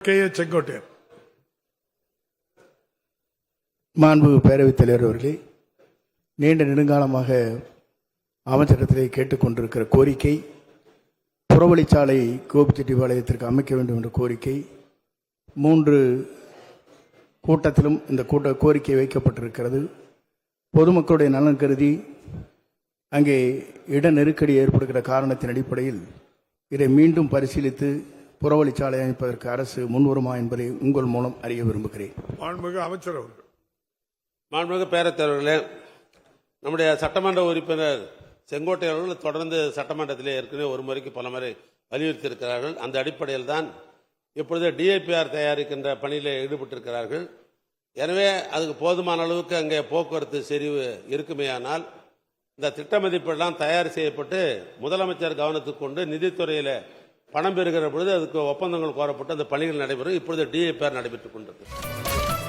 செங்கோட்டையன். மாண்பு பேரவைத் தலைவர் அவர்களே, நீண்ட நெடுங்காலமாக அமைச்சகத்திலே கேட்டுக்கொண்டிருக்கிற கோரிக்கை புறவழிச்சாலை கோபிச்செட்டிப்பாளையத்திற்கு அமைக்க வேண்டும் என்ற கோரிக்கை 3 கூட்டத்திலும் இந்த கோரிக்கை வைக்கப்பட்டிருக்கிறது. பொதுமக்களுடைய நலன் கருதி அங்கே இட நெருக்கடி ஏற்படுகிற காரணத்தின் அடிப்படையில் இதை மீண்டும் பரிசீலித்து புறவழிச்சாலை அமைப்பதற்கு அரசு முன்வருமா என்பதை உங்கள் மூலம் அறிய விரும்புகிறேன். மாண்புமிகு அமைச்சர் அவர்கள். மாண்புமிகு பேரவைத் தலைவர்களே, நம்முடைய சட்டமன்ற உறுப்பினர் செங்கோட்டையன் அவர்கள் தொடர்ந்து சட்டமன்றத்திலே ஏற்கனவே ஒரு முறைக்கு பல முறை வலியுறுத்தியிருக்கிறார்கள். அந்த அடிப்படையில் தான் இப்பொழுது டிஐபிஆர் தயாரிக்கின்ற பணியில் ஈடுபட்டிருக்கிறார்கள். எனவே அதுக்கு போதுமான அளவுக்கு அங்கே போக்குவரத்து செறிவு இருக்குமேயானால் இந்த திட்ட மதிப்பெல்லாம் தயார் செய்யப்பட்டு முதலமைச்சர் கவனத்துக்கு கொண்டு நிதித்துறையில் பணம் பெறுகிற பொழுது அதுக்கு ஒப்பந்தங்கள் கோரப்பட்டு அந்த பணிகள் நடைபெறும். இப்பொழுது டிஐபிஆர் நடைபெற்றுக் கொண்டிருக்கிறது.